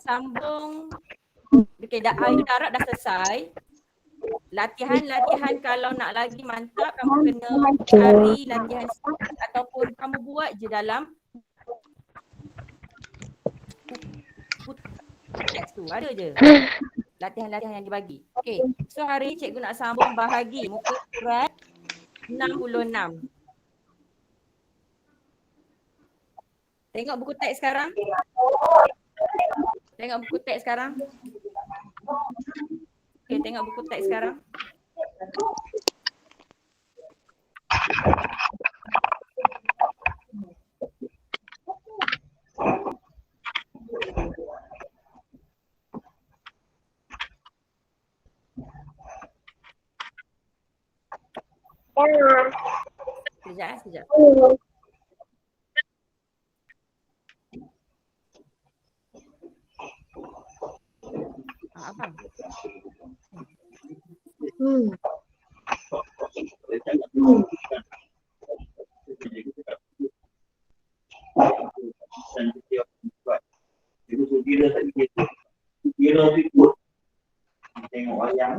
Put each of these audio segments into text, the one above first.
sambung. Okay, air darab dah selesai. Latihan kalau nak lagi mantap, kamu kena cari latihan ataupun kamu buat je dalam teks tu, ada je latihan-latihan yang dibagi. Okay, so hari ni cikgu nak sambung bahagi muka surat 66. Tengok buku teks sekarang. Tengok buku teks sekarang. Okay, tengok buku teks sekarang. Sekejap. Abang. Tengok wayang.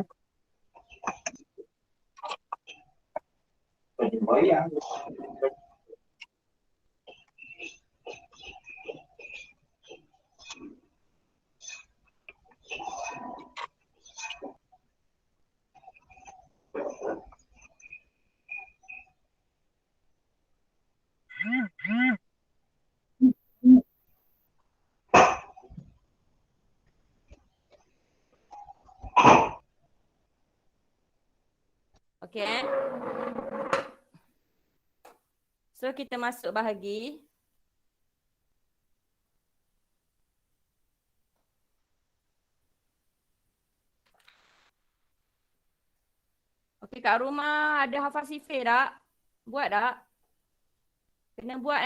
Wayang. Okay. So kita masuk bahagi. Okay, kat rumah ada hafal sifir tak? Buat tak? Kena buat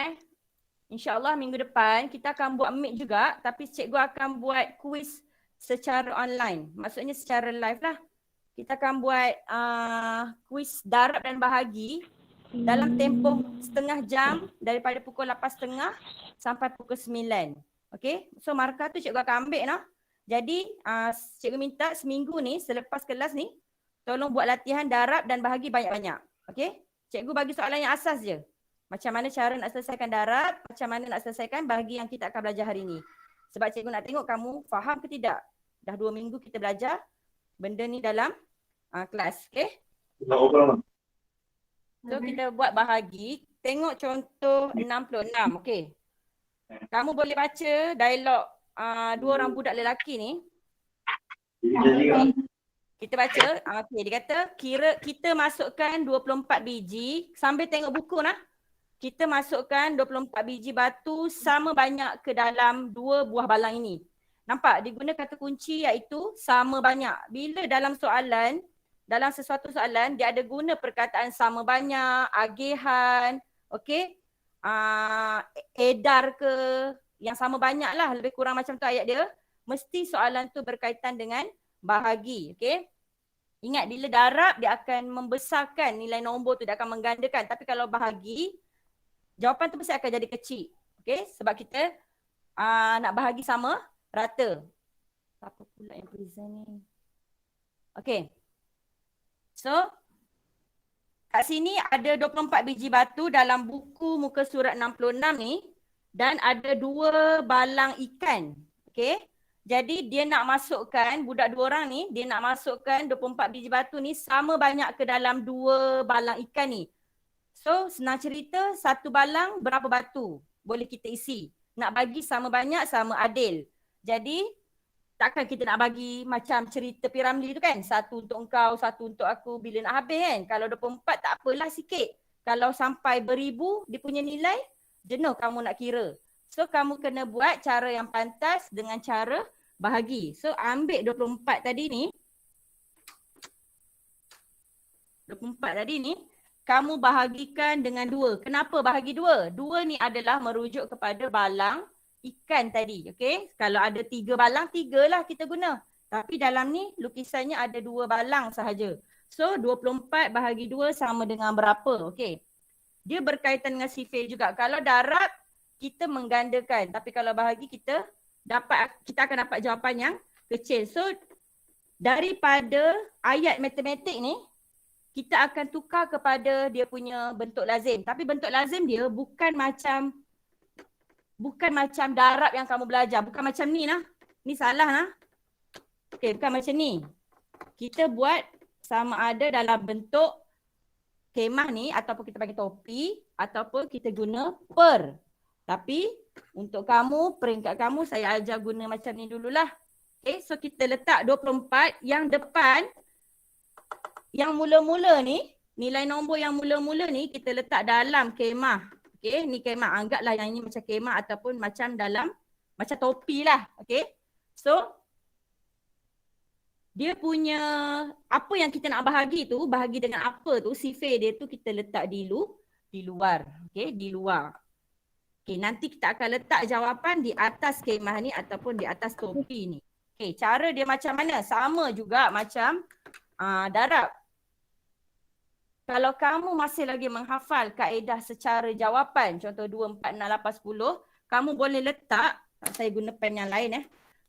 InsyaAllah minggu depan kita akan buat meet juga, tapi cikgu akan buat kuis secara online. Maksudnya secara live lah. Kita akan buat kuis darab dan bahagi dalam tempoh setengah jam daripada pukul 8.30 sampai pukul 9. Okay, so markah tu cikgu akan ambil lah. Jadi cikgu minta seminggu ni selepas kelas ni tolong buat latihan darab dan bahagi banyak-banyak. Okay, cikgu bagi soalan yang asas je. Macam mana cara nak selesaikan darab, macam mana nak selesaikan bahagi yang kita akan belajar hari ni. Sebab cikgu nak tengok kamu faham ke tidak. Dah 2 minggu kita belajar benda ni dalam kelas. Okay. So kita buat bahagi. Tengok contoh 66. Okay. Kamu boleh baca dialog dua orang budak lelaki ni. Okay. Kita baca. Okay, dia kata kira kita masukkan 24 biji. Sambil tengok buku nah. Kita masukkan 24 biji batu sama banyak ke dalam 2 buah balang ini. Nampak? Diguna kata kunci iaitu sama banyak. Bila dalam soalan, dalam sesuatu soalan, dia ada guna perkataan sama banyak, agihan, okey, edar ke, yang sama banyak lah, lebih kurang macam tu ayat dia. Mesti soalan tu berkaitan dengan bahagi, okey. Ingat, bila darab, dia akan membesarkan nilai nombor tu, dia akan menggandakan. Tapi kalau bahagi, jawapan tu mesti akan jadi kecil. Okay, sebab kita nak bahagi sama rata. Apa pula yang present ni? Okay. So, kat sini ada 24 biji batu dalam buku muka surat 66 ni. Dan ada 2 balang ikan. Okay. Jadi dia nak masukkan, budak 2 orang ni, dia nak masukkan 24 biji batu ni sama banyak ke dalam 2 balang ikan ni. So, senang cerita, 1 balang berapa batu boleh kita isi. Nak bagi sama banyak, sama adil. Jadi, takkan kita nak bagi macam cerita Piramli tu kan. 1 untuk engkau, 1 untuk aku, bila nak habis kan. Kalau 24 tak apalah sikit. Kalau sampai beribu, dia punya nilai, jenuh kamu nak kira. So, kamu kena buat cara yang pantas dengan cara bahagi. So, ambil 24 tadi ni. 24 tadi ni. Kamu bahagikan dengan 2. Kenapa bahagi 2? 2 ni adalah merujuk kepada balang ikan tadi. Okay? Kalau ada 3 balang, 3 lah kita guna. Tapi dalam ni lukisannya ada 2 balang sahaja. So 24 bahagi 2 sama dengan berapa? Okay. Dia berkaitan dengan sifir juga. Kalau darab, kita menggandakan. Tapi kalau bahagi, kita kita akan dapat jawapan yang kecil. So daripada ayat matematik ni kita akan tukar kepada dia punya bentuk lazim. Tapi bentuk lazim dia bukan macam darab yang kamu belajar. Bukan macam ni lah. Ni salah lah. Okay, bukan macam ni. Kita buat sama ada dalam bentuk kemah ni ataupun kita panggil topi ataupun kita guna per. Tapi untuk kamu, peringkat kamu saya ajar guna macam ni dululah. Okay, so kita letak 24 yang depan, yang mula-mula ni, nilai nombor yang mula-mula ni kita letak dalam kemah. Okay, ni kemah. Anggaplah yang ini macam kemah ataupun macam dalam, macam topi lah. Okay, so dia punya apa yang kita nak bahagi tu, bahagi dengan apa tu, sifir dia tu kita letak di luar. Okay, di luar. Okay, nanti kita akan letak jawapan di atas kemah ni ataupun di atas topi ni. Okay, cara dia macam mana? Sama juga macam darab. Kalau kamu masih lagi menghafal kaedah secara jawapan, contoh 2, 4, 6, 8, 10, kamu boleh letak, saya guna pen yang lain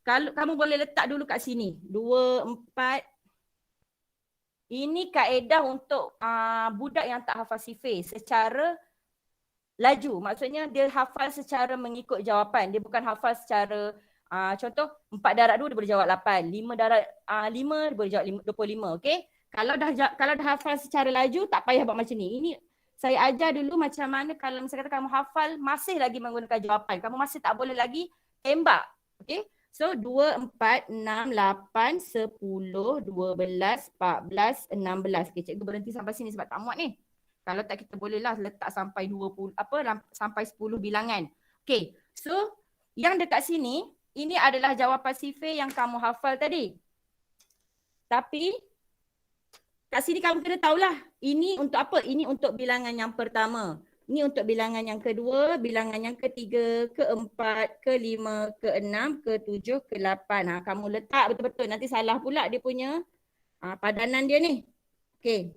Kalau kamu boleh letak dulu kat sini. 2, 4. Ini kaedah untuk budak yang tak hafal sifir secara laju. Maksudnya dia hafal secara mengikut jawapan. Dia bukan hafal secara contoh 4 darab 2 dia boleh jawab 8. 5 darab 5 dia boleh jawab 25. Okey. Kalau dah hafal secara laju tak payah buat macam ni. Ini saya ajar dulu macam mana kalau misalnya kamu hafal masih lagi menggunakan jawapan. Kamu masih tak boleh lagi tembak. Okey. So 2, 4, 6, 8, 10, 12, 14, 16. Okay, cikgu berhenti sampai sini sebab tak muat ni. Kalau tak kita bolehlah letak sampai 20 sampai 10 bilangan. Okay, so yang dekat sini ini adalah jawapan sifir yang kamu hafal tadi. Tapi kat sini kamu kena tahulah ini untuk apa? Ini untuk bilangan yang pertama. Ini untuk bilangan yang kedua, bilangan yang ketiga, keempat, kelima, keenam, ketujuh, ke-8. Kamu letak betul-betul. Nanti salah pula dia punya padanan dia ni. Okey.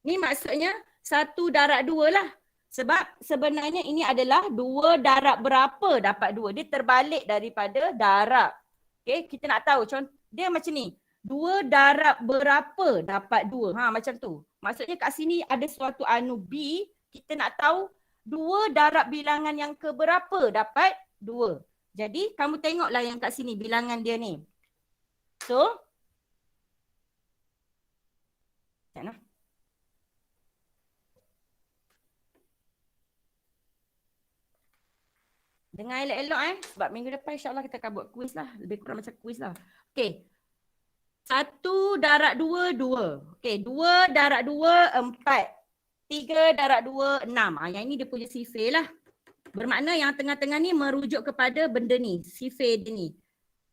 Ni maksudnya 1 darab 2 lah. Sebab sebenarnya ini adalah 2 darab berapa dapat 2. Dia terbalik daripada darab. Okey, kita nak tahu dia macam ni. 2 darab berapa dapat 2. Macam tu. Maksudnya kat sini ada suatu anu B. Kita nak tahu 2 darab bilangan yang keberapa dapat 2. Jadi kamu tengoklah yang kat sini bilangan dia ni. So, macam mana? Dengar elok-elok sebab minggu depan insyaAllah kita akan buat kuis lah. Lebih kurang macam kuis lah. Okay. 1 darab 2, 2. Okay, 2 darab 2, 4. 3 darab 2, 6. Yang ini dia punya sifir lah. Bermakna yang tengah-tengah ni merujuk kepada benda ni. Sifir dia ni.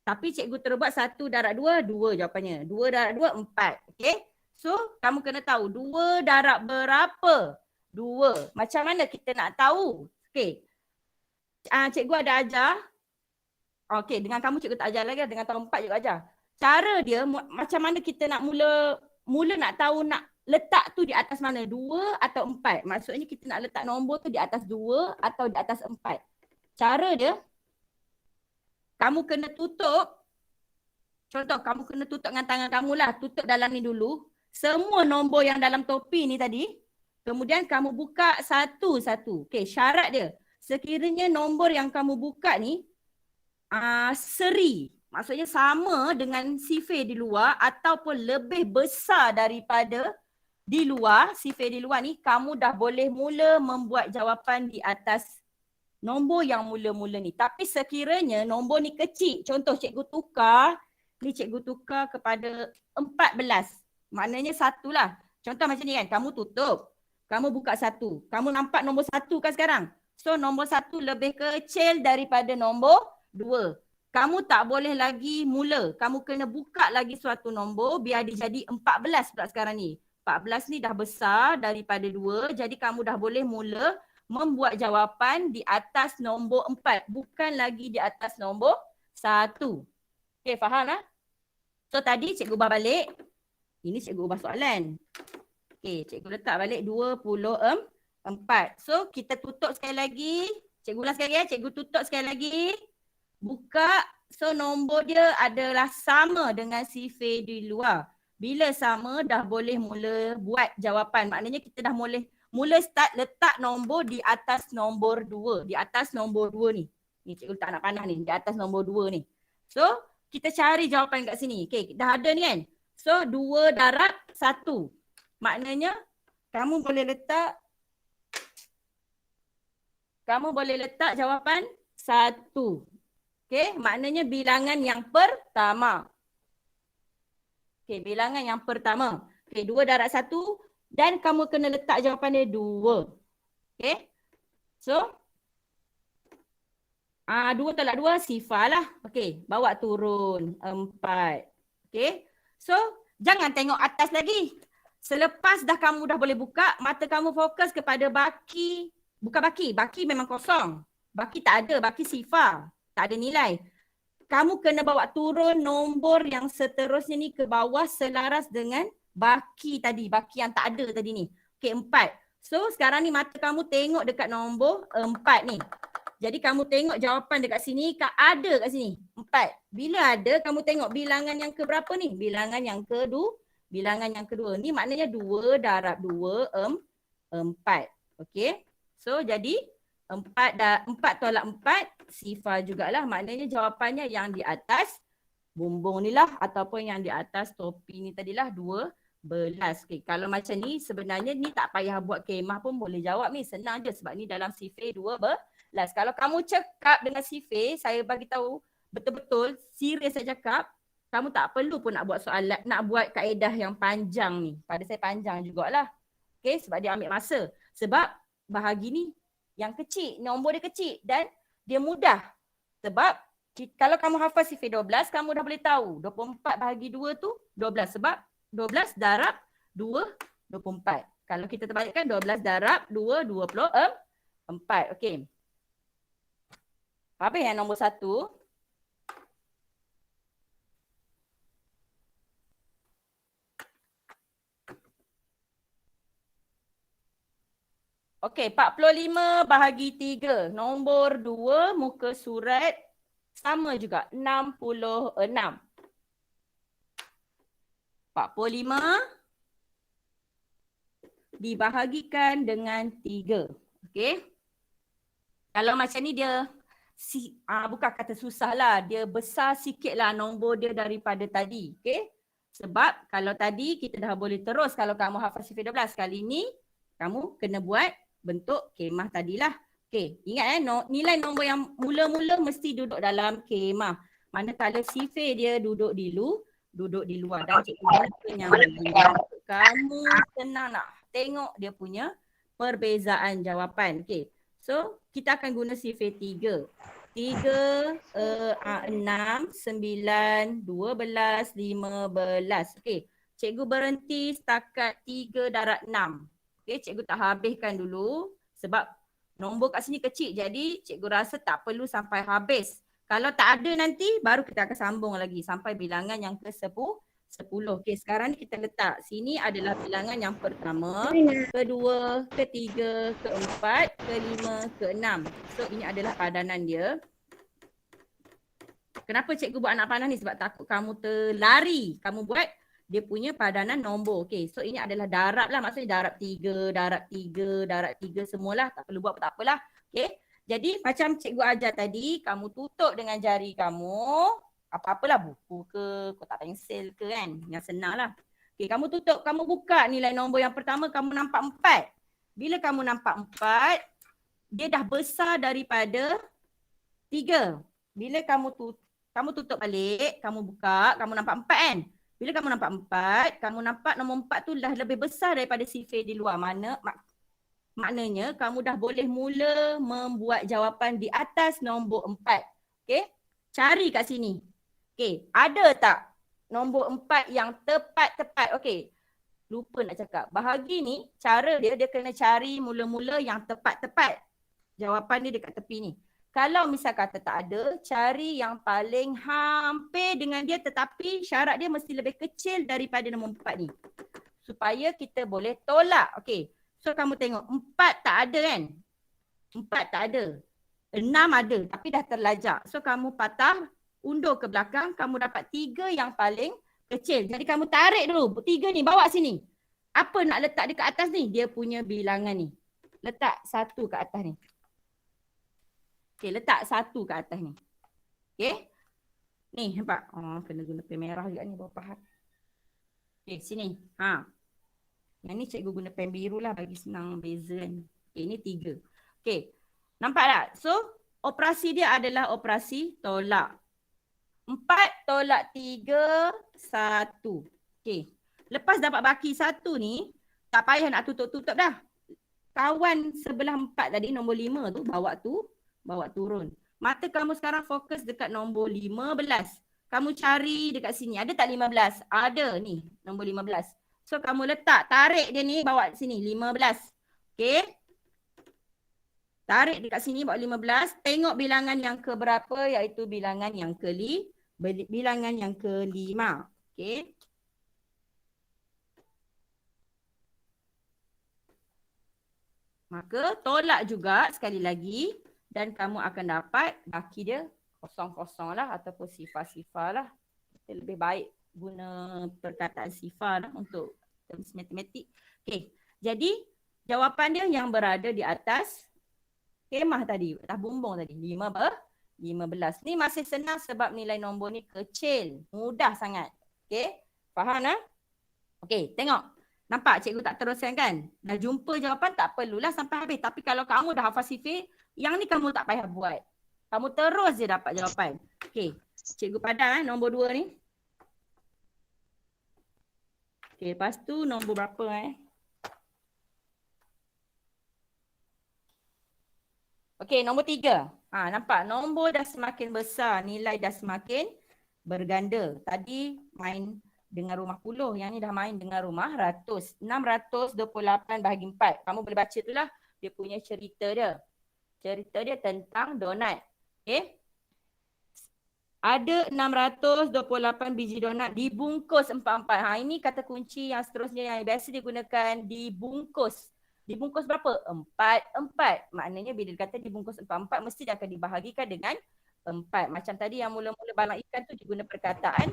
Tapi cikgu terus buat 1 darab 2, 2 jawapannya. 2 darab 2, 4. Okay. So, kamu kena tahu 2 darab berapa? 2. Macam mana kita nak tahu? Okay. Cikgu ada ajar. Okay, dengan kamu cikgu tak ajar lagi. Dengan tahun 4 cikgu ajar. Cara dia macam mana kita nak mula nak tahu nak letak tu di atas mana? 2 atau 4? Maksudnya kita nak letak nombor tu di atas 2 atau di atas 4. Cara dia, kamu kena tutup. Contoh, kamu kena tutup dengan tangan kamu lah. Tutup dalam ni dulu. Semua nombor yang dalam topi ni tadi. Kemudian kamu buka satu-satu. Okay, syarat dia. Sekiranya nombor yang kamu buka ni seri. Maksudnya sama dengan sifir di luar ataupun lebih besar daripada di luar, sifir di luar ni, kamu dah boleh mula membuat jawapan di atas nombor yang mula-mula ni. Tapi sekiranya nombor ni kecil, contoh cikgu tukar, ni cikgu tukar kepada 14. Maknanya 1 lah. Contoh macam ni kan, kamu tutup, kamu buka 1. Kamu nampak nombor 1 kan sekarang? So nombor 1 lebih kecil daripada nombor 2. Kamu tak boleh lagi mula. Kamu kena buka lagi suatu nombor biar dia jadi 14 pula sekarang ni. 14 ni dah besar daripada 2. Jadi kamu dah boleh mula membuat jawapan di atas nombor 4. Bukan lagi di atas nombor 1. Okay, faham lah? So tadi cikgu ubah balik. Ini cikgu ubah soalan. Okay, cikgu letak balik 24. So kita tutup sekali lagi. Cikgu ulang sekali ya. Cikgu tutup sekali lagi. buka, so nombor dia adalah sama dengan sifir di luar. Bila sama dah boleh mula buat jawapan. Maknanya kita dah mula start letak nombor di atas nombor 2. Di atas nombor 2 ni. Ni cikgu tak nak panah ni. Di atas nombor 2 ni. So kita cari jawapan kat sini. Okay, dah ada ni kan. So 2 darab 1. Maknanya kamu boleh letak jawapan 1. Okay, maknanya bilangan yang pertama. Okay, bilangan yang pertama. Okay, 2 darab 1 dan kamu kena letak jawapan dia 2. Okay, so 2 tolak 2 sifar lah. Okay, bawa turun 4. Okay, so jangan tengok atas lagi. Selepas kamu dah boleh buka, mata kamu fokus kepada baki. Bukan baki, baki memang kosong. Baki tak ada, baki sifar. Tak ada nilai. Kamu kena bawa turun nombor yang seterusnya ni ke bawah selaras dengan baki tadi. Baki yang tak ada tadi ni. Okay, 4. So sekarang ni mata kamu tengok dekat nombor 4 ni. Jadi kamu tengok jawapan dekat sini, ada kat sini. 4. Bila ada, kamu tengok bilangan yang ke berapa ni? Bilangan yang kedua. Bilangan yang kedua. Ni maknanya 2 darab 2, 4. Okay. So jadi 4 tolak 4 sifar jugalah. Maknanya jawapannya yang di atas bumbung ni lah ataupun yang di atas topi ni tadilah 12. Okay. Kalau macam ni sebenarnya ni tak payah buat kemah pun boleh jawab ni. Senang je sebab ni dalam sifir 12. Kalau kamu cakap dengan sifir, saya bagi tahu betul-betul serius saya cakap, kamu tak perlu pun nak buat soalan, nak buat kaedah yang panjang ni. Pada saya panjang jugalah. Okay, sebab dia ambil masa. Sebab bahagi ni yang kecil, nombor dia kecil dan dia mudah. Sebab kalau kamu hafal sifir 12, kamu dah boleh tahu 24 bahagi 2 tu 12. Sebab 12 darab 2, 24. Kalau kita terbalikkan 12 darab 2, 24. Okey. Apa yang nombor 1? Okey, 45 bahagi 3. Nombor 2 muka surat sama juga, 66. 45 dibahagikan dengan 3. Okey. Kalau macam ni dia bukan kata susah lah, dia besar sikit lah nombor dia daripada tadi. Okey. Sebab kalau tadi kita dah boleh terus, kalau kamu hafal sifir 12, kali ni kamu kena buat bentuk kemah tadilah. Okey, ingat nilai nombor yang mula-mula mesti duduk dalam kemah. Manakala sifir dia duduk di luar. Dan cikgu yang kamu senang nak tengok dia punya perbezaan jawapan. Okey, so kita akan guna sifir 3. 3, 6, 9, 12, 15. Okey, cikgu berhenti setakat 3 darab 6. Okay, cikgu tak habiskan dulu sebab nombor kat sini kecil. Jadi cikgu rasa tak perlu sampai habis. Kalau tak ada nanti baru kita akan sambung lagi sampai bilangan yang ke-10. Okay, sekarang ni kita letak. Sini adalah bilangan yang pertama, kedua, ketiga, keempat, kelima, keenam. So ini adalah padanan dia. Kenapa cikgu buat anak panah ni? Sebab takut kamu terlari. Kamu buat dia punya padanan nombor. Okay, so ini adalah darab lah. Maksudnya darab 3, darab 3, darab 3 semualah. Tak perlu buat tak apalah. Okay, jadi macam cikgu ajar tadi, kamu tutup dengan jari kamu. Apa-apalah, buku ke, kotak pensel ke kan. Yang senang lah. Okay, kamu tutup, kamu buka nilai nombor yang pertama, kamu nampak 4. Bila kamu nampak 4, dia dah besar daripada 3. Bila kamu tutup balik, kamu buka, kamu nampak 4 kan. Bila kamu nampak 4, kamu nampak nombor 4 tu dah lebih besar daripada sifir di luar. Maknanya kamu dah boleh mula membuat jawapan di atas nombor 4. Okay, cari kat sini. Okay, ada tak nombor 4 yang tepat-tepat? Okay, lupa nak cakap. Bahagi ni, cara dia kena cari mula-mula yang tepat-tepat. Jawapan dia dekat tepi ni. Kalau misal kata tak ada, cari yang paling hampir dengan dia tetapi syarat dia mesti lebih kecil daripada nombor 4 ni. Supaya kita boleh tolak. Okey. So kamu tengok 4 tak ada kan? 4 tak ada. 6 ada tapi dah terlajak. So kamu patah, undur ke belakang, kamu dapat 3 yang paling kecil. Jadi kamu tarik dulu 3 ni, bawa sini. Apa nak letak dekat atas ni? Dia punya bilangan ni. Letak 1 ke atas ni. Okay, letak 1 ke atas ni. Okay. Ni nampak? Oh, kena guna pen merah juga ni, baru faham. Okay, sini. Yang ni cikgu guna pen biru lah bagi senang beza kan. Okay, ni 3. Okay, nampak tak? So, operasi dia adalah operasi tolak. 4 tolak 3, 1. Okay. Lepas dapat baki 1 ni, tak payah nak tutup-tutup dah. Kawan sebelah 4 tadi, nombor 5 tu, bawa turun. Mata kamu sekarang fokus dekat nombor 15. Kamu cari dekat sini. Ada tak 15? Ada ni, nombor 15. So kamu letak, tarik dia ni, bawa sini, 15. Okay. Tarik dekat sini, bawa 15. Tengok bilangan yang ke berapa, iaitu bilangan yang bilangan yang ke-5. Okay. Maka tolak juga sekali lagi dan kamu akan dapat baki dia kosong-kosong lah ataupun sifar-sifar lah. Kita lebih baik guna perkataan sifar lah untuk terms matematik. Okay. Jadi jawapan dia yang berada di atas kemah tadi, atas bumbung tadi. 15. Ni masih senang sebab nilai nombor ni kecil. Mudah sangat. Okay. Faham lah? Okay, tengok. Nampak cikgu tak teruskan kan? Dah jumpa jawapan tak perlulah sampai habis. Tapi kalau kamu dah hafal sifir, yang ni kamu tak payah buat. Kamu terus je dapat jawapan. Okay, cikgu padan nombor 2 ni. Okay, lepas tu nombor berapa Okay, nombor 3. Nampak nombor dah semakin besar, nilai dah semakin berganda. Tadi main dengan rumah puluh, yang ni dah main dengan rumah ratus. 628 bahagi 4. Kamu boleh baca tu lah dia punya cerita dia. Cerita dia tentang donat. Okay. Ada 628 biji donat dibungkus 4-4. Ini kata kunci yang seterusnya yang biasa digunakan, dibungkus. Dibungkus berapa? 4-4. Maknanya bila dikata dibungkus 4-4 mesti dia akan dibahagikan dengan 4. Macam tadi yang mula-mula balang ikan tu diguna perkataan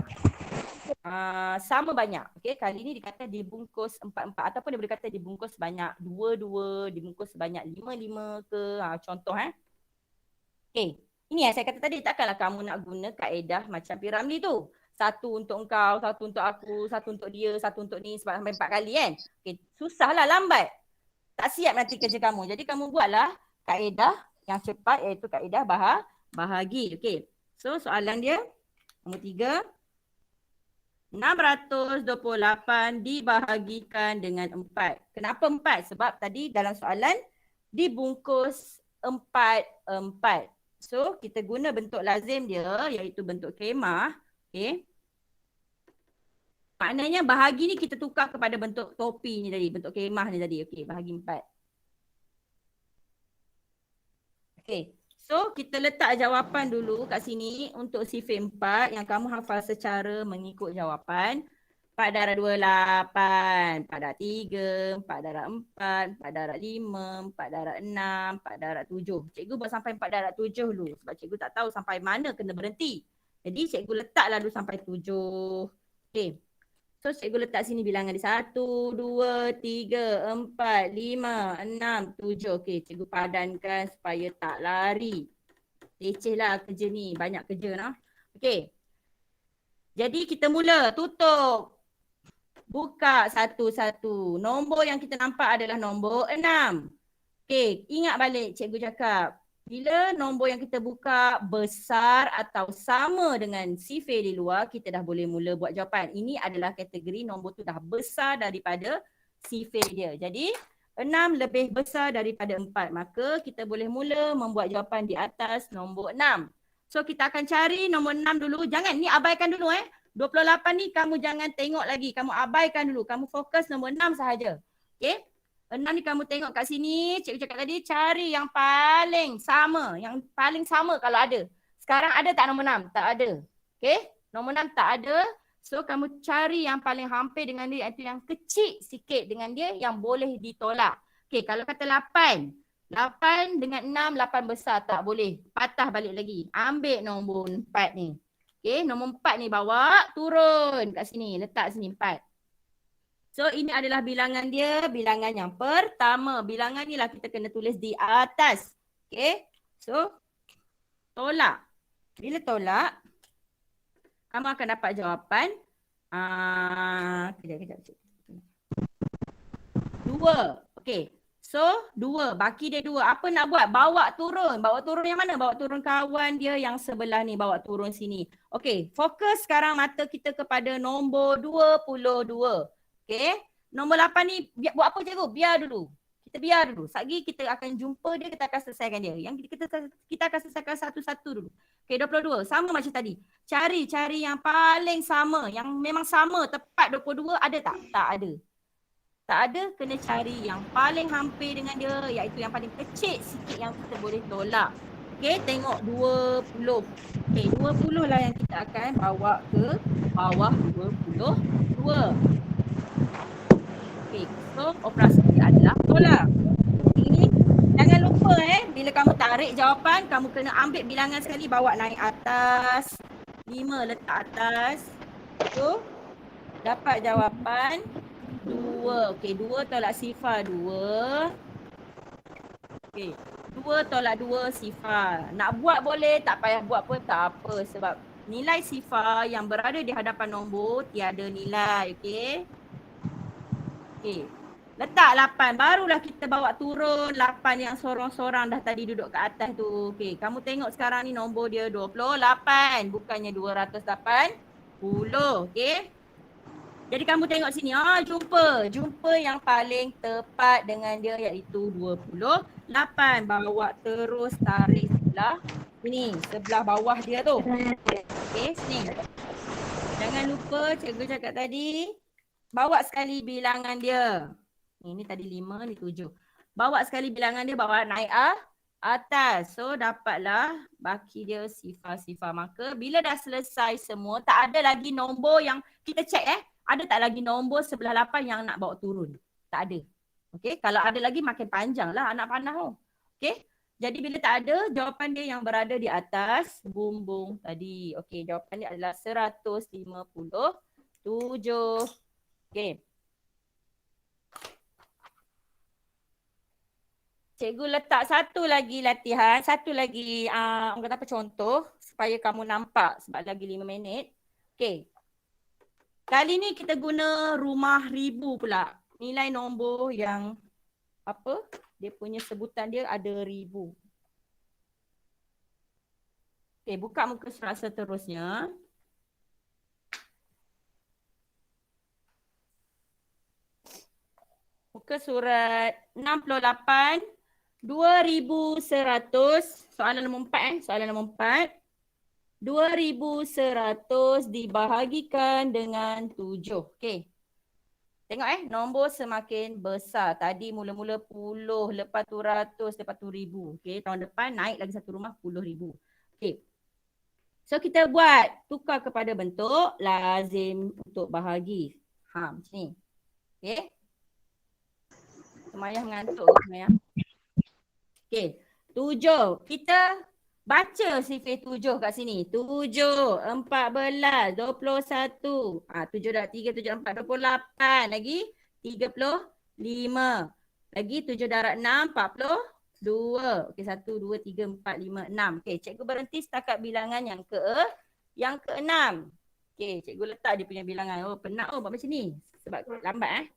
sama banyak. Okay, kali ni dikata dibungkus 4-4 ataupun dia boleh kata dibungkus banyak 2-2, dibungkus banyak 5-5 ke. Contoh Okay, ini yang saya kata tadi, takkanlah kamu nak guna kaedah macam Piramli tu. 1 untuk engkau, 1 untuk aku, 1 untuk dia, 1 untuk ni sampai 4 kali kan. Okay, susahlah, lambat. Tak siap nanti kerja kamu. Jadi kamu buatlah kaedah yang cepat iaitu kaedah bahagi. Okay, so soalan dia nombor 3. 628 dibahagikan dengan 4. Kenapa 4? Sebab tadi dalam soalan dibungkus 4-4. So kita guna bentuk lazim dia iaitu bentuk kemah. Okay. Maknanya bahagi ni kita tukar kepada bentuk topi ni tadi, bentuk kemah ni tadi. Okay, bahagi 4. Okay. So kita letak jawapan dulu kat sini untuk sifir 4 yang kamu hafal secara mengikut jawapan. 4 darab 28, 4 darab 3, 4 darab 4, 4 darab 5, 4 darab 6, 4 darab 7. Cikgu buat sampai 4 darab 7 dulu sebab cikgu tak tahu sampai mana kena berhenti. Jadi cikgu letaklah dulu sampai 7. Okay. So cikgu letak sini bilangan di 1, 2, 3, 4, 5, 6, 7. Okey, cikgu padankan supaya tak lari. Leceh lah kerja ni, banyak kerja nah. Okey. Jadi kita mula, tutup. Buka satu-satu. Nombor yang kita nampak adalah nombor 6. Okey, ingat balik cikgu cakap. Bila nombor yang kita buka besar atau sama dengan sifir di luar, kita dah boleh mula buat jawapan. Ini adalah kategori nombor tu dah besar daripada sifir dia. Jadi 6 lebih besar daripada 4. Maka kita boleh mula membuat jawapan di atas nombor 6. So kita akan cari nombor 6 dulu. Jangan, ni abaikan dulu 28 ni kamu jangan tengok lagi. Kamu abaikan dulu. Kamu fokus nombor 6 sahaja. Okay. 6 ni kamu tengok kat sini, cikgu cakap tadi cari yang paling sama. Yang paling sama kalau ada. Sekarang ada tak nombor 6? Tak ada. Okay, nombor 6 tak ada. So kamu cari yang paling hampir dengan dia, iaitu yang kecil sikit dengan dia yang boleh ditolak. Okay, kalau kata 8. 8 dengan 6, 8 besar. Tak boleh. Patah balik lagi. Ambil nombor 4 ni. Okay, nombor 4 ni bawa, turun kat sini. Letak sini 4. So ini adalah bilangan dia, bilangan yang pertama. Bilangan ni lah kita kena tulis di atas. Okay, so tolak. Bila tolak, kamu akan dapat jawapan. Kejap. 2. Okay, so 2. Baki dia 2. Apa nak buat? Bawa turun. Bawa turun yang mana? Bawa turun kawan dia yang sebelah ni. Bawa turun sini. Okay, fokus sekarang mata kita kepada nombor 22. Okay, nombor 8 ni buat apa cikgu? Biar dulu. Kita biar dulu. Sekejap kita akan jumpa dia, kita akan selesaikan dia. Yang kita akan selesaikan satu-satu dulu. Okay, 22. Sama macam tadi. Cari yang paling sama. Yang memang sama, tepat 22. Ada tak? Tak ada. Tak ada, kena cari yang paling hampir dengan dia, iaitu yang paling kecil sikit yang kita boleh tolak. Okay, tengok 20. Okay, 20 lah yang kita akan bawa ke bawah 22. Okay, so operasi dia adalah tolak. Okay, jangan lupa bila kamu tarik jawapan, kamu kena ambil bilangan sekali, bawa naik atas. 5 letak atas. So, dapat jawapan 2. Okey, 2 tolak sifar 2. Okey, 2 tolak 2 sifar. Nak buat boleh, tak payah buat pun tak apa sebab nilai sifar yang berada di hadapan nombor tiada nilai. Okey. Okey. Letak 8, barulah kita bawa turun 8 yang sorang-sorang dah tadi duduk kat atas tu. Okey, kamu tengok sekarang ni nombor dia 28, bukannya 280. Okey. Jadi kamu tengok sini, jumpa yang paling tepat dengan dia iaitu 28. Bawa terus tarik sebelah sini, sebelah bawah dia tu. Okey, sini. Jangan lupa cikgu cakap tadi, bawa sekali bilangan dia. Ini tadi 5, ni 7. Bawa sekali bilangan dia, bawa naik atas. So dapatlah baki dia sifar-sifar. Maka bila dah selesai semua, tak ada lagi nombor yang kita cek ada tak lagi nombor sebelah 8 yang nak bawa turun? Tak ada. Okey, kalau ada lagi makin panjang lah anak panah tu. Okey, jadi bila tak ada, jawapan dia yang berada di atas bumbung tadi. Okey, jawapan dia adalah 157. Okey. Cikgu letak satu lagi latihan, satu lagi orang kata apa, contoh supaya kamu nampak sebab lagi 5 minit. Okey. Kali ni kita guna rumah ribu pula. Nilai nombor yang apa? Dia punya sebutan dia ada ribu. Okey, buka muka surat seterusnya. Muka surat 68, 2100, soalan nombor 4 soalan nombor 4. 2100 dibahagikan dengan 7. Okey. Tengok nombor semakin besar. Tadi mula-mula 10, lepas tu 100, lepas tu 1000. Okey, tahun depan naik lagi satu rumah 10,000. Okey. So kita buat tukar kepada bentuk lazim untuk bahagi. Macam ni. Okey. Semayah mengantuk ke Semayah? Okey. 7. Kita baca sifir 7 kat sini. 7, 14, 21. 7 dah 3, 7, 4, 28. Lagi 35. Lagi 7 darab 6, 42. Okey, 1, 2, 3, 4, 5, 6. Okey, cikgu berhenti setakat bilangan yang ke-6. Okey, cikgu letak dia punya bilangan. Penat buat macam ni. Sebab lambat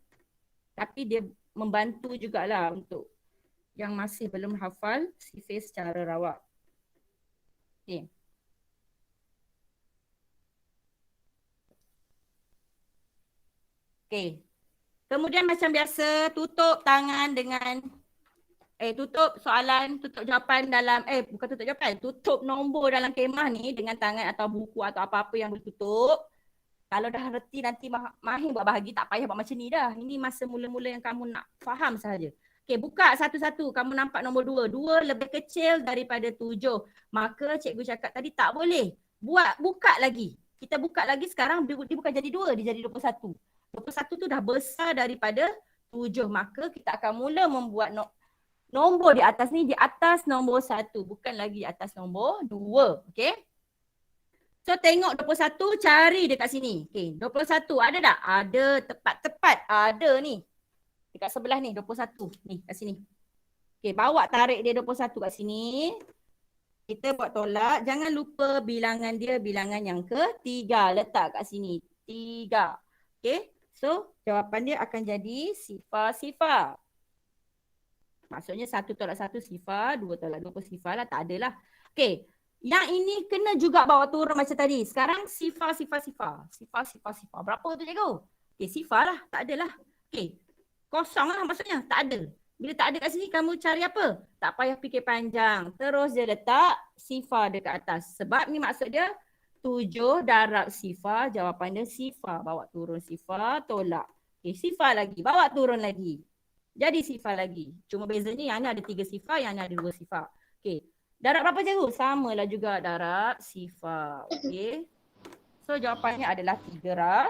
Tapi dia membantu jugalah untuk yang masih belum hafal sifir secara rawak. Okay. Okay. Kemudian macam biasa, tutup tangan dengan tutup soalan, tutup jawapan dalam bukan tutup jawapan, tutup nombor dalam kemah ni dengan tangan atau buku atau apa-apa yang boleh tutup. Kalau dah reti nanti Mahir buat bahagi, tak payah buat macam ni dah. Ini masa mula-mula yang kamu nak faham sahaja. Okey, buka satu-satu. Kamu nampak nombor 2. 2 lebih kecil daripada 7. Maka cikgu cakap tadi tak boleh. Buka lagi. Kita buka lagi sekarang dia bukan jadi 2, dia jadi 21. 21 tu dah besar daripada 7. Maka kita akan mula membuat Nombor di atas ni di atas nombor 1. Bukan lagi di atas nombor 2. Okay. So tengok 21 cari dekat sini. Okay. 21 ada tak? Ada tepat-tepat. Ada ni. Dekat sebelah ni 21. Ni kat sini. Okay. Bawa tarik dia 21 kat sini. Kita buat tolak. Jangan lupa bilangan dia bilangan yang ketiga. Letak kat sini. 3. Okay. So jawapan dia akan jadi sifar-sifar. Maksudnya 1 tolak 1 sifar, 2 tolak 2 pun sifar lah. Tak adalah. Okay. Yang ini kena juga bawa turun macam tadi. Sekarang sifar. Berapa tu cikgu? Okay, sifar lah. Tak adalah. Okay. Kosong lah maksudnya. Tak ada. Bila tak ada kat sini, kamu cari apa? Tak payah fikir panjang. Terus dia letak sifar dekat atas. Sebab ni maksud dia 7 darab sifar. Jawapan dia sifar. Bawa turun sifar, tolak. Okay, sifar lagi. Bawa turun lagi. Jadi sifar lagi. Cuma bezanya yang ni ada 3 sifar, yang ni ada 2 sifar. Okay. Darab berapa cikgu? Samalah juga darab sifar. Okay. So jawapannya adalah 300.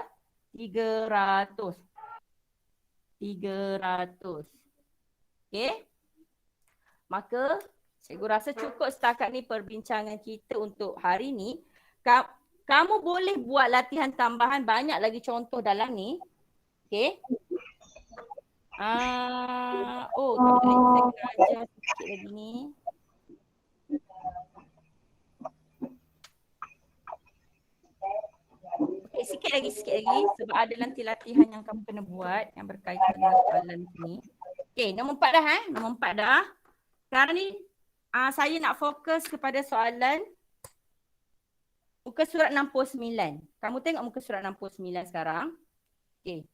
Okay. Maka cikgu rasa cukup setakat ni perbincangan kita untuk hari ni. Kamu boleh buat latihan tambahan, banyak lagi contoh dalam ni. Okay. Tak boleh. Saya kena ajar sikit lagi ni. Okay, sikit lagi. Sebab ada nanti latihan yang kamu kena buat yang berkaitan dengan soalan ni. Okay, nombor 4 dah Nombor 4 dah. Sekarang ni saya nak fokus kepada soalan muka surat 69. Kamu tengok muka surat 69 sekarang. Okay.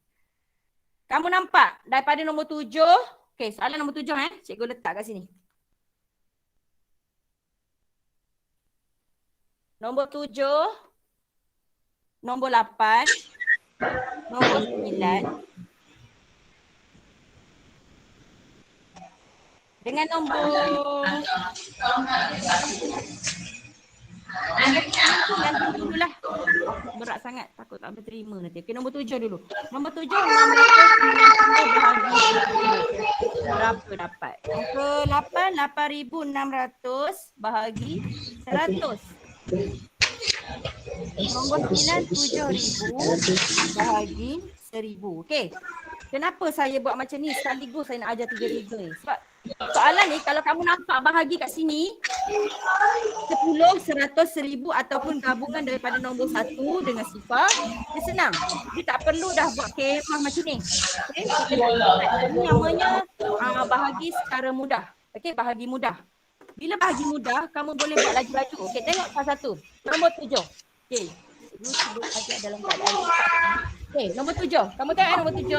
Kamu nampak daripada nombor 7. Okay, soalan nombor 7 cikgu letak kat sini. Nombor 7, nombor 8, nombor 9. Dengan nombor nanti dululah. Berat sangat, takut tak berterima nanti. Okey, nombor 7 dulu. Nombor 7 690 bahagi berapa dapat? Nombor 8 8600 bahagi 100. Nombor 9 7000 bahagi 1000. Okey. Kenapa saya buat macam ni? Sekaligus saya nak ajar 3 riga ni. Sebab soalan ni kalau kamu nampak bahagi kat sini 10, 100, 1000 ataupun gabungan daripada nombor 1 dengan sifar, dia senang. Dia tak perlu dah buat kemah macam ni. Okey, ini namanya bahagi secara mudah. Okey, bahagi mudah. Bila bahagi mudah, kamu boleh buat laju-laju. Okey, tengok salah satu. Nombor 7. Okey. Dulu sebut aja dalam keadaan. Okey, nombor 7. Kamu tengok nombor 7.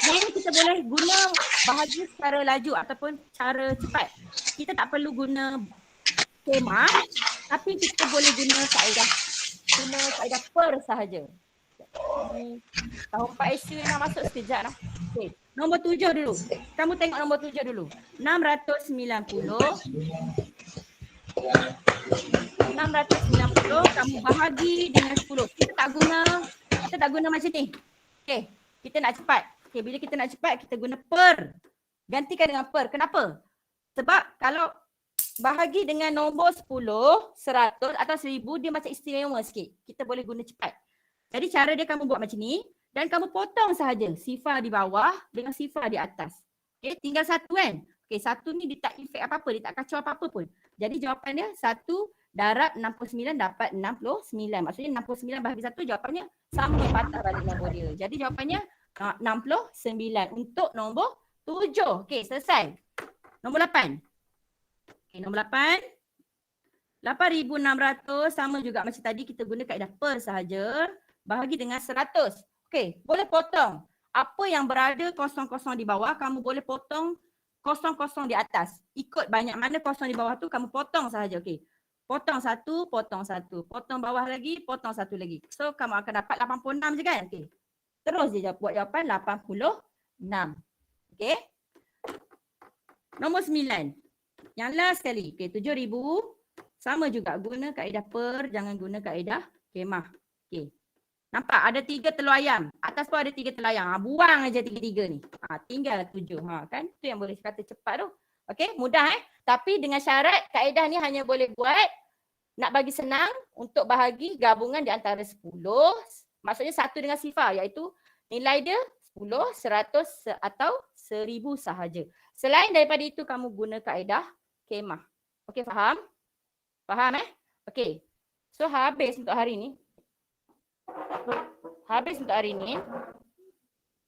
Ini kita boleh guna bahagi secara laju ataupun cara cepat. Kita tak perlu guna kemah, tapi kita boleh guna kaedah per sahaja. Tahun 4 SU yang dah masuk sekejap dah. Okay. Nombor 7 dulu. Kamu tengok nombor 7 dulu. 690 kamu bahagi dengan 10. Kita tak guna macam ni. Okey, kita nak cepat. Okey, bila kita nak cepat kita guna per. Gantikan dengan per. Kenapa? Sebab kalau bahagi dengan nombor 10, 100 atau 1000 dia macam istimewa sikit. Kita boleh guna cepat. Jadi cara dia kamu buat macam ni dan kamu potong sahaja sifar di bawah dengan sifar di atas. Okey, tinggal satu kan? Okey, satu ni dia tak efek apa-apa, dia tak kacau apa-apa pun. Jadi jawapan dia 1 darab 69 dapat 69. Maksudnya 69 bahagi 1 jawapannya sama, patah balik nombor dia. Jadi jawapannya 69 untuk nombor 7. Okey, selesai. Nombor 8. Okey, nombor 8. 8,600 sama juga macam tadi, kita guna kaedah per sahaja. Bahagi dengan 100. Okey, boleh potong. Apa yang berada kosong-kosong di bawah, kamu boleh potong kosong-kosong di atas. Ikut banyak mana kosong di bawah tu, kamu potong sahaja. Okey. Potong satu, potong satu. Potong bawah lagi, potong satu lagi. So, kamu akan dapat 86 je kan? Okey. Terus dia buat jawapan 86. Okey. Nombor 9. Yang last sekali. Okey, 7,000. Sama juga, guna kaedah per, jangan guna kaedah kemah. Okey. Nampak ada 3 telur ayam. Atas pun ada 3 telur ayam. Buang aja 3-3 ni. Tinggal 7. Kan tu yang boleh kata cepat tu. Okey, mudah Tapi dengan syarat kaedah ni hanya boleh buat nak bagi senang untuk bahagi gabungan di antara 10. Maksudnya 1 dengan sifar iaitu nilai dia 10, 100 atau 1000 sahaja. Selain daripada itu kamu guna kaedah kemah. Okey, faham? Faham Okey. So habis untuk hari ni.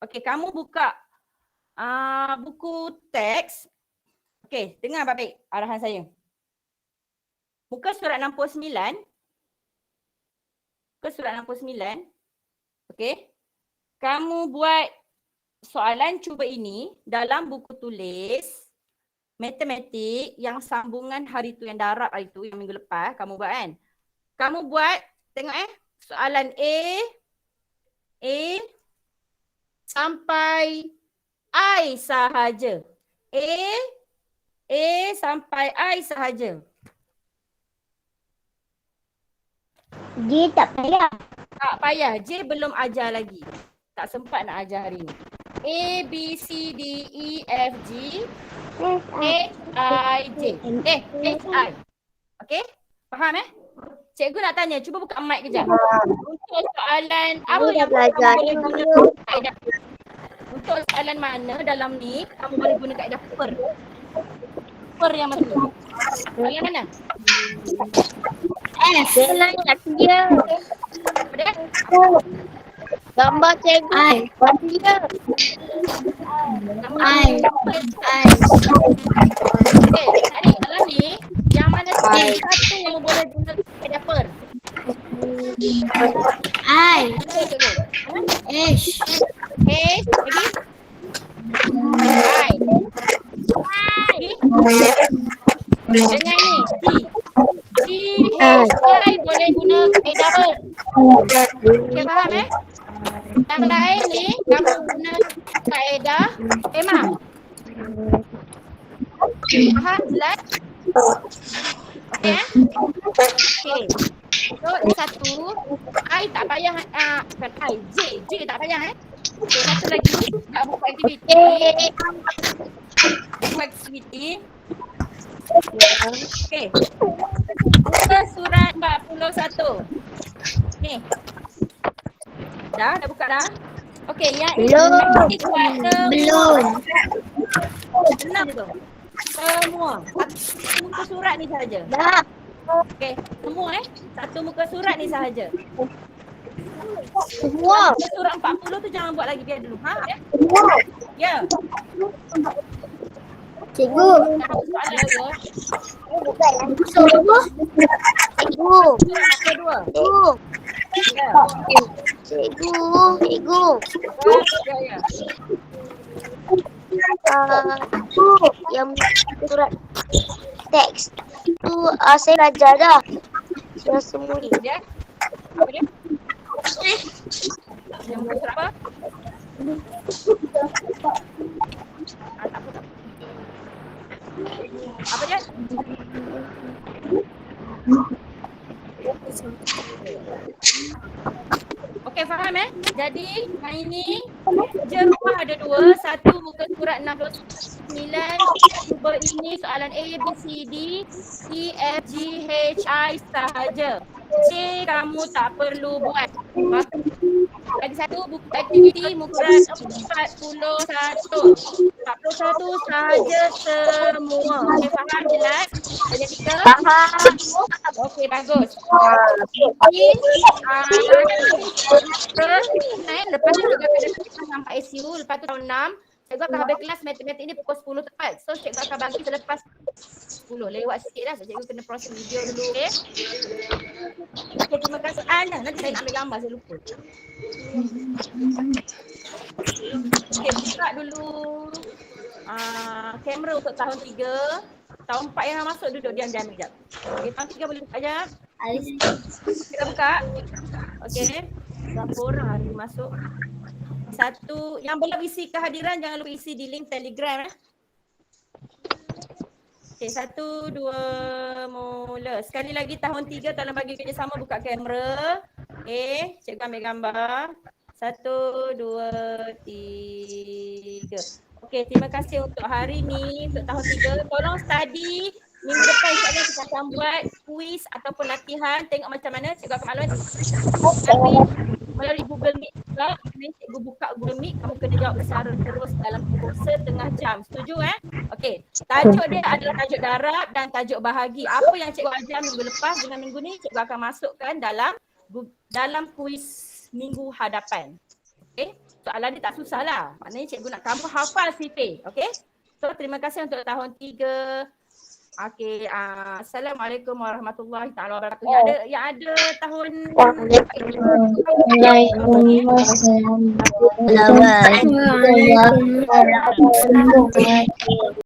Okey, kamu buka buku teks. Okey, dengar baik-baik arahan saya. Muka surat 69. Okey. Kamu buat soalan cuba ini dalam buku tulis matematik yang sambungan hari tu, yang darab hari tu, yang minggu lepas kamu buat kan. Kamu buat, tengok soalan A sampai I sahaja. A sampai I sahaja. J tak payah. Tak payah. J belum ajar lagi. Tak sempat nak ajar hari ni. A, B, C, D, E, F, G, H, I, J. H, I. Okey? Faham Cikgu nak tanya, cuba buka mic kejap. Untuk soalan apa yang kamu boleh guna kaedah? Untuk soalan mana dalam ni kamu boleh guna kaedah per? Per yang mana? Soalan mana? Selain nak dia. Apa dia? Gambar cikgu. Dia. Okey, tadi dalam ni yang mana satu yang boleh guna kaedah per? H. Lagi? I. Dengan ni C. H, I boleh guna kaedah per. Okay, faham Yang lain ni kamu guna kaedah kemah. Faham? Jelas? Okey Okey. So satu, I tak payah bukan I, J tak payah Okay, satu lagi nak buku aktiviti. Okey. Buka surat 41. Ni. Dah buka dah? Okey, yang Belum. Senang tu. Semua. Satu muka surat ni sahaja. Dah. Okey, semua Satu muka surat ni sahaja. Semua. Muka surat 40 tu jangan buat lagi, biar dulu. Ya. Cikgu. Soalan dulu. Bukan yang semua. Cikgu. Muka dua. Ya. Cikgu. Ya. Yang surat teks tu saya ajar dah. Sudah semua ni. Dia. Apa dia? Yang muka surat apa? Tak apa. Apa dia? Okey, faham Jadi yang ini je rumah ada dua. Satu muka surat 69. Cuba ini soalan A, B, C, D, E, F, G, H, I sahaja. J kamu tak perlu buat. Lagi satu buku aktiviti muka surat 41. 41 sahaja semua. Okey, faham jelas? Ada tiga? Faham. Okey, bagus. Lepas tu cikgu akan sampai ICU. Lepas tu tahun 6. Cikgu akan habis kelas matematik ni pukul 10 tepat. So cikgu akan bagi selepas 10. Lewat sikit lah. So cikgu kena proses video dulu. Okey, terima kasih. Nanti saya ambil gambar, saya lupa. Okey, buka dulu kamera untuk tahun 3. Tahun 4 yang masuk duduk diam-diam sekejap. Okey, tahun 3 boleh buka sekejap. Kita buka. Okey. Berapa orang hari masuk? Satu, yang belum isi kehadiran jangan lupa isi di link Telegram. Okey, 1, 2, mula. Sekali lagi tahun 3 tolong bagi kerjasama buka kamera. Okay, cikgu ambil gambar. 1, 2, 3. Okay, terima kasih untuk hari ni, untuk tahun 3. Tolong study. Minggu depan insyaAllah kita akan buat quiz ataupun latihan. Tengok macam mana cikgu akan maklum. Tapi melalui Google Meet juga. Nanti cikgu buka Google Meet. Kamu kena jawab secara terus dalam tempoh setengah jam. Setuju Okey. Tajuk dia adalah tajuk darab dan tajuk bahagi. Apa yang cikgu ajar minggu lepas dengan minggu ni cikgu akan masukkan dalam kuis minggu hadapan. Okey. Soalan dia tak susah lah. Maknanya cikgu nak kamu hafal sifir. Okey. So terima kasih untuk tahun 3. Okey. Assalamualaikum warahmatullahi taala wabarakatuh. Yang ada tahun Waalaikumsalam.